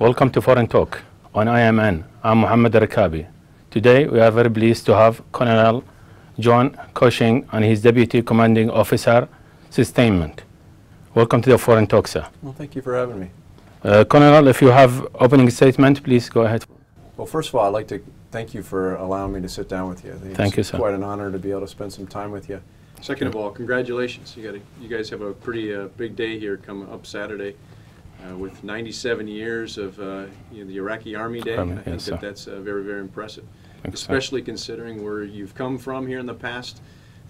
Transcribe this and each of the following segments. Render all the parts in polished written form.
Welcome to Foreign Talk on IMN. I'm Mohammed Rikabi. Today we are very pleased to have Colonel John Cushing and his Deputy Commanding Officer, Sustainment. Welcome to the Foreign Talk, sir. Well, thank you for having me. Colonel, if you have opening statement, please go ahead. Well, first of all, I'd like to thank you for allowing me to sit down with you. I think Thank you, it's sir. quite an honor to be able to spend some time with you. Second of all, congratulations. You guys have a pretty big day here coming up Saturday with 97 years of the Iraqi Army Day. I think that's very, very impressive, especially considering where you've come from here in the past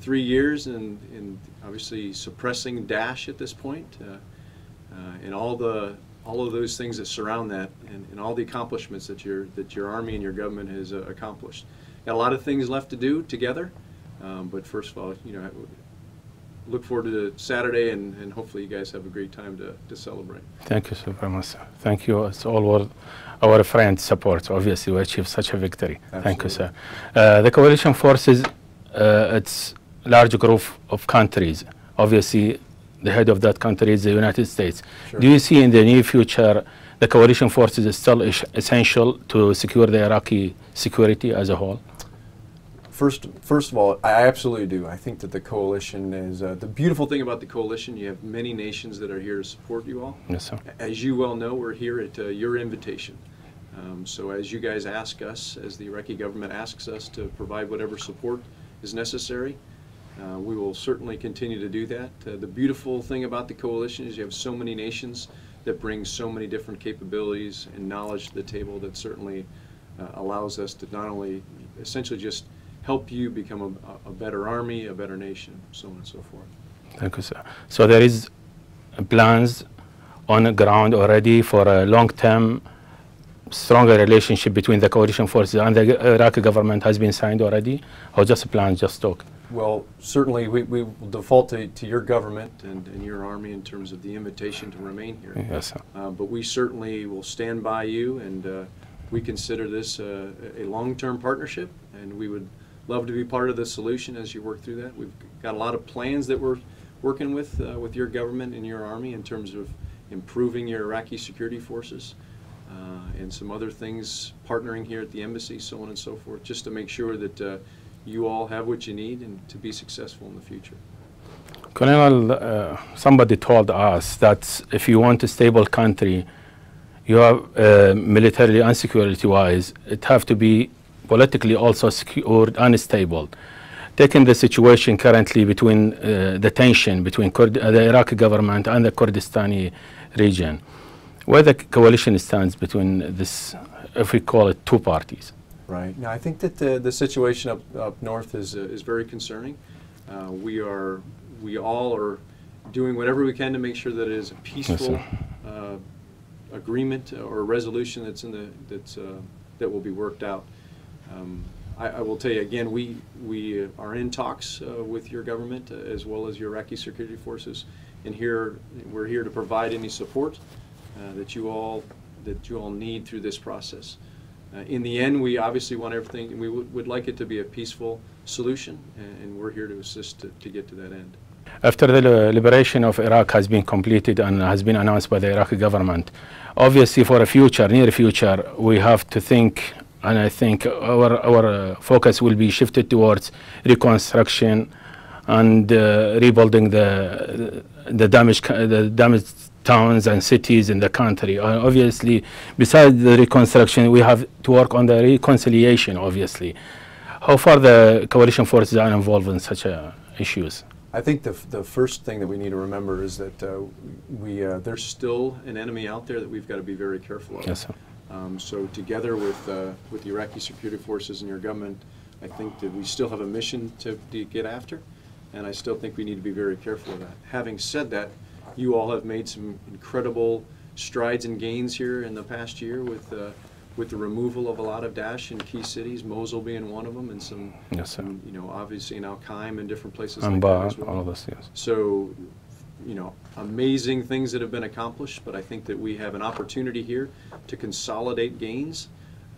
3 years and obviously suppressing Daesh at this point and all of those things that surround that and all the accomplishments that your Army and your government has accomplished. Got a lot of things left to do together, but first of all, look forward to Saturday and hopefully you guys have a great time to celebrate. Thank you so very much, sir. Thank you. It's all our friends' support. Obviously, we achieved such a victory. Absolutely. Thank you, sir. The coalition forces, it's a large group of countries. Obviously, the head of that country is the United States. Sure. Do you see in the near future the coalition forces is still essential to secure the Iraqi security as a whole? First of all, I absolutely do. I think that the coalition is the beautiful thing about the coalition. You have many nations that are here to support you all. Yes, sir. As you well know, we're here at your invitation. So as you guys ask us, as the Iraqi government asks us to provide whatever support is necessary, we will certainly continue to do that. The beautiful thing about the coalition is you have so many nations that bring so many different capabilities and knowledge to the table that certainly allows us to not only essentially just help you become a better army, a better nation, so on and so forth. Thank you, sir. So there is plans on the ground already for a long-term, stronger relationship between the coalition forces and the Iraqi government has been signed already, or just plans, just talk? Well, certainly we will default to your government and your army in terms of the invitation to remain here. Yes, sir. But we certainly will stand by you, and we consider this a long-term partnership, and we would love to be part of the solution as you work through that. We've got a lot of plans that we're working with your government and your army in terms of improving your Iraqi security forces and some other things, partnering here at the embassy, so on and so forth, just to make sure that you all have what you need and to be successful in the future. Colonel, somebody told us that if you want a stable country, you have militarily and security-wise, it have to be politically also secured and stable. Taking the situation currently between the tension between the Iraqi government and the Kurdistani region, where the coalition stands between this, if we call it, two parties. Right. Now, I think that the situation up north is very concerning. We all are doing whatever we can to make sure that it is a peaceful agreement or resolution that will be worked out. I will tell you again, we are in talks with your government as well as your Iraqi security forces, and we're here to provide any support that you all need through this process. In the end, we obviously want everything. We would like it to be a peaceful solution, and we're here to assist to get to that end. After the liberation of Iraq has been completed and has been announced by the Iraqi government, obviously for a near future, we have to think. And I think our focus will be shifted towards reconstruction and rebuilding the damaged towns and cities in the country. Obviously, besides the reconstruction, we have to work on the reconciliation, obviously. How far the coalition forces are involved in such issues? I think the first thing that we need to remember is that there's still an enemy out there that we've got to be very careful of. Yes, sir. So together with the Iraqi security forces and your government, I think that we still have a mission to get after, and I still think we need to be very careful of that. Having said that, you all have made some incredible strides and gains here in the past year with the removal of a lot of Daesh in key cities, Mosul being one of them, and some obviously in Al-Qaim and different places like that as well. All of this, yes. So, amazing things that have been accomplished, but I think that we have an opportunity here to consolidate gains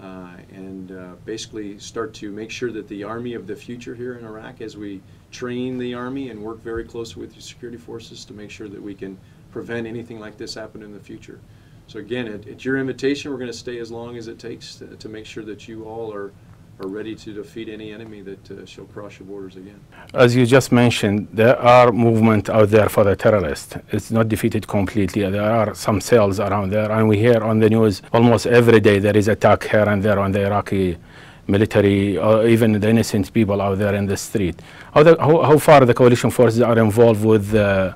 and basically start to make sure that the army of the future here in Iraq, as we train the army and work very closely with the security forces to make sure that we can prevent anything like this happening in the future. So again, at your invitation, we're going to stay as long as it takes to make sure that you all are ready to defeat any enemy that shall cross your borders again. As you just mentioned, there are movement out there for the terrorists. It's not defeated completely. There are some cells around there, and we hear on the news almost every day there is attack here and there on the Iraqi military, or even the innocent people out there in the street. How far the coalition forces are involved with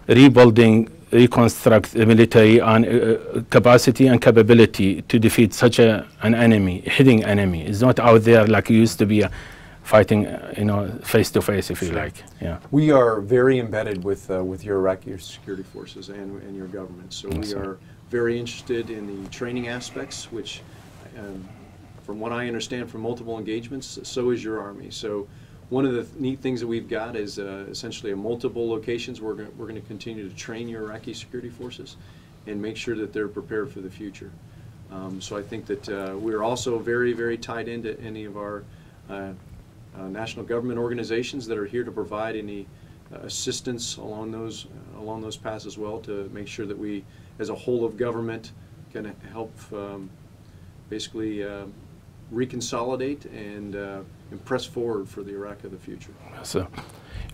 rebuilding, reconstruct the military and capacity and capability to defeat such an enemy, hidden enemy? It's not out there like it used to be, fighting, face to face, if you like. Yeah. We are very embedded with your Iraqi security forces and your government. So we are very interested in the training aspects, which, from what I understand from multiple engagements, so is your Army. So one of the neat things that we've got is essentially a multiple locations. We're going to continue to train your Iraqi security forces and make sure that they're prepared for the future. So I think that we're also very, very tied into any of our national government organizations that are here to provide any assistance along those paths as well, to make sure that we, as a whole of government, can help basically reconsolidate and press forward for the Iraq of the future. So,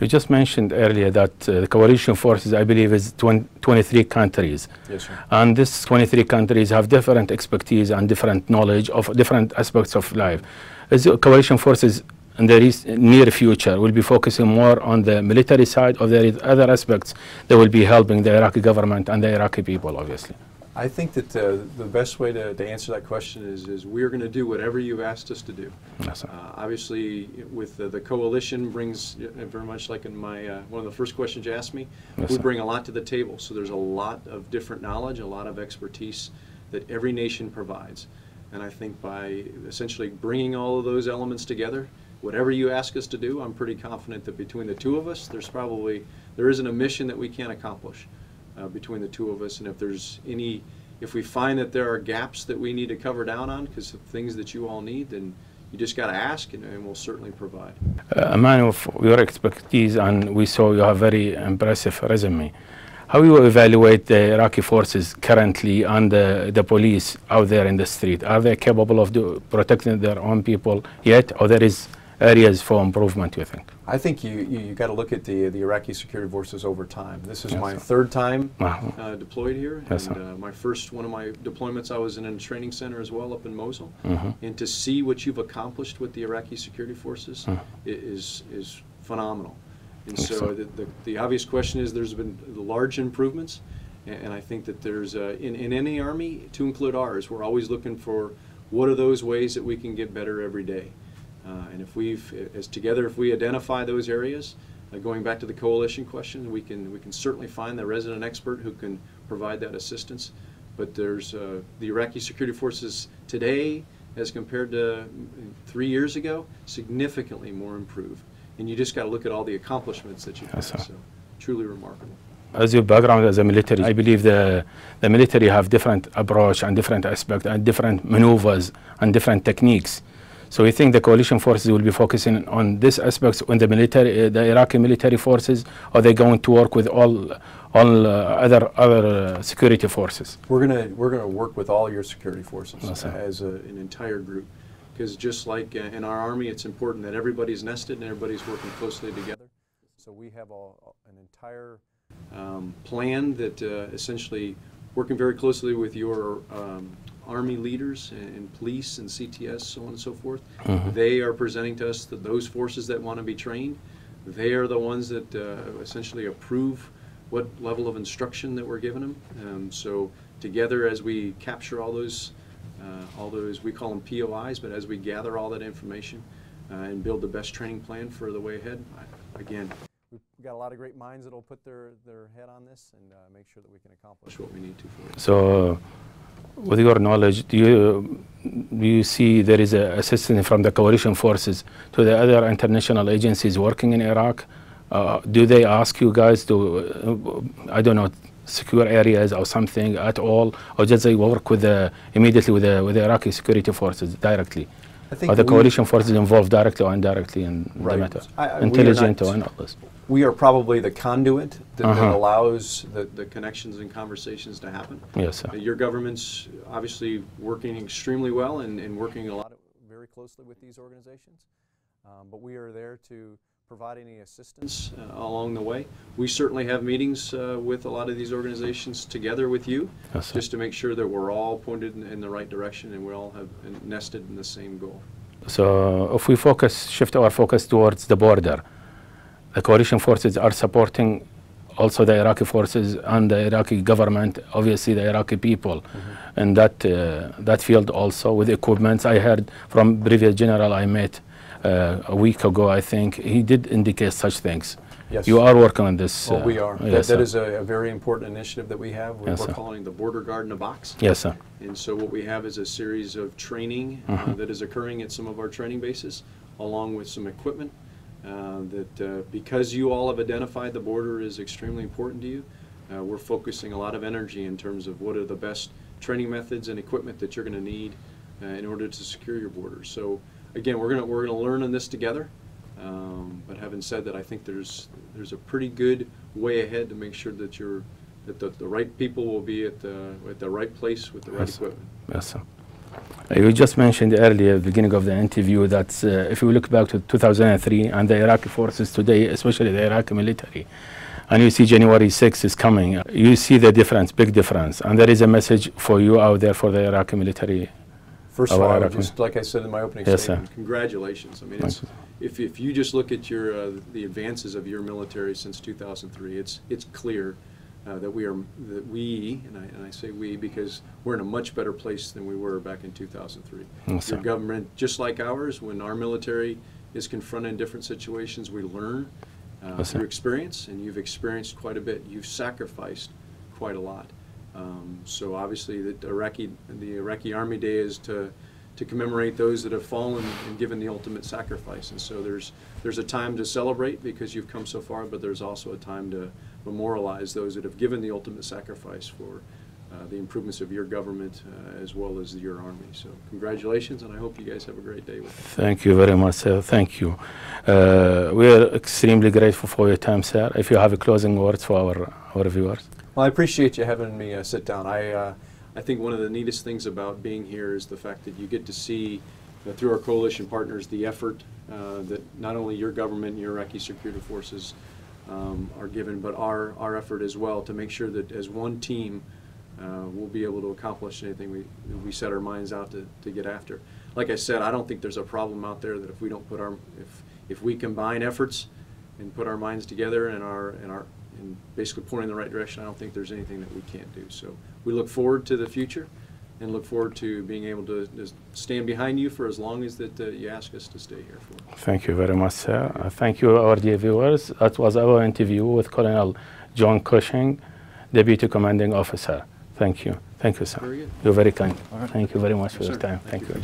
you just mentioned earlier that the coalition forces, I believe, is 23 countries. Yes, sir. And these 23 countries have different expertise and different knowledge of different aspects of life. Is the coalition forces in the near future will be focusing more on the military side, or there is other aspects that will be helping the Iraqi government and the Iraqi people, obviously? I think that the best way to answer that question is we're going to do whatever you've asked us to do. Yes, sir. Obviously, with the coalition brings, very much like in my one of the first questions you asked me, yes, we sir, bring a lot to the table. So there's a lot of different knowledge, a lot of expertise that every nation provides. And I think by essentially bringing all of those elements together, whatever you ask us to do, I'm pretty confident that between the two of us, there isn't a mission that we can't accomplish between the two of us. And if we find that there are gaps that we need to cover down on because of things that you all need, then you just got to ask, and we'll certainly provide. A man of your expertise, and we saw you have very impressive resume. How do you evaluate the Iraqi forces currently and the police out there in the street? Are they capable of protecting their own people yet, or there is areas for improvement, you think? I think you got to look at the Iraqi security forces over time. This is yes, my sir, third time deployed here. Yes, and one of my deployments, I was in a training center as well up in Mosul. Mm-hmm. And to see what you've accomplished with the Iraqi security forces is phenomenal. And yes, so the obvious question is there's been large improvements. And I think that there's, in any army, to include ours, we're always looking for what are those ways that we can get better every day. And if we identify those areas, going back to the coalition question, we can certainly find the resident expert who can provide that assistance. But there's the Iraqi security forces today, as compared to 3 years ago, significantly more improved. And you just got to look at all the accomplishments that you've had. So truly remarkable. As your background as a military, I believe the military have different approach and different aspects and different maneuvers and different techniques. So we think the coalition forces will be focusing on these aspects when the military, the Iraqi military forces, or they're going to work with all other security forces? We're gonna work with all your security forces yes, an entire group, because just like in our Army, it's important that everybody's nested and everybody's working closely together. So we have an entire plan that essentially working very closely with your Army leaders and police and CTS, so on and so forth. Mm-hmm. They are presenting to us those forces that want to be trained. They are the ones that essentially approve what level of instruction that we're giving them. So together, as we capture all those, we call them POIs, but as we gather all that information and build the best training plan for the way ahead, again, we've got a lot of great minds that will put their head on this and make sure that we can accomplish what we need to for it. So, with your knowledge, do you see there is a assistance from the coalition forces to the other international agencies working in Iraq? Do they ask you guys to, I don't know, secure areas or something at all, or just they work with immediately with the Iraqi security forces directly? Are the coalition forces involved directly or indirectly in the matter? Intelligent or others? We are probably the conduit that allows the connections and conversations to happen. Yes, sir. Your government's obviously working extremely well and working very closely with these organizations. But we are there to provide any assistance along the way. We certainly have meetings with a lot of these organizations together with you, yes, just to make sure that we're all pointed in the right direction and we all have nested in the same goal. So if we shift our focus towards the border, the coalition forces are supporting also the Iraqi forces and the Iraqi government, obviously the Iraqi people, in that field also with equipment. I heard from previous general I met a week ago, I think, he did indicate such things. Yes. You are working on this. Well, we are. Yes, that is a very important initiative that we have. We're calling the Border Guard in a Box. Yes, sir. And so what we have is a series of training that is occurring at some of our training bases, along with some equipment because you all have identified the border is extremely important to you. We're focusing a lot of energy in terms of what are the best training methods and equipment that you're going to need in order to secure your borders. So again, we're going to learn on this together. But having said that, I think there's a pretty good way ahead to make sure that the right people will be at the right place with the right equipment. Yes, sir. You just mentioned earlier at the beginning of the interview that if we look back to 2003 and the Iraqi forces today, especially the Iraqi military, and you see January 6th is coming, you see the difference, big difference, and there is a message for you out there for the Iraqi military. First of all, just like I said in my opening statement, congratulations. I mean, if you just look at the advances of your military since 2003, it's clear that we, and I say we because we're in a much better place than we were back in 2003. Yes, your government, just like ours, when our military is confronted in different situations, we learn through experience, and you've experienced quite a bit. You've sacrificed quite a lot. So obviously the Iraqi Army Day is to commemorate those that have fallen and given the ultimate sacrifice. And so there's a time to celebrate because you've come so far, but there's also a time to memorialize those that have given the ultimate sacrifice for the improvements of your government as well as your army. So congratulations, and I hope you guys have a great day with it. Thank you very much, sir. Thank you. We are extremely grateful for your time, sir. If you have closing words for our viewers. Well, I appreciate you having me sit down. I think one of the neatest things about being here is the fact that you get to see through our coalition partners the effort that not only your government and your Iraqi security forces are given, but our effort as well to make sure that as one team we'll be able to accomplish anything we set our minds out to get after. Like I said, I don't think there's a problem out there that if we don't put if we combine efforts and put our minds together and basically pointing in the right direction, I don't think there's anything that we can't do. So we look forward to the future and look forward to being able to stand behind you for as long as that you ask us to stay here for. Thank you very much, sir. Thank you, our dear viewers. That was our interview with Colonel John Cushing, Deputy Commanding Officer. Thank you. Thank you, sir. Very good. You're very kind. Right. Thank you very much for your time. Thank you.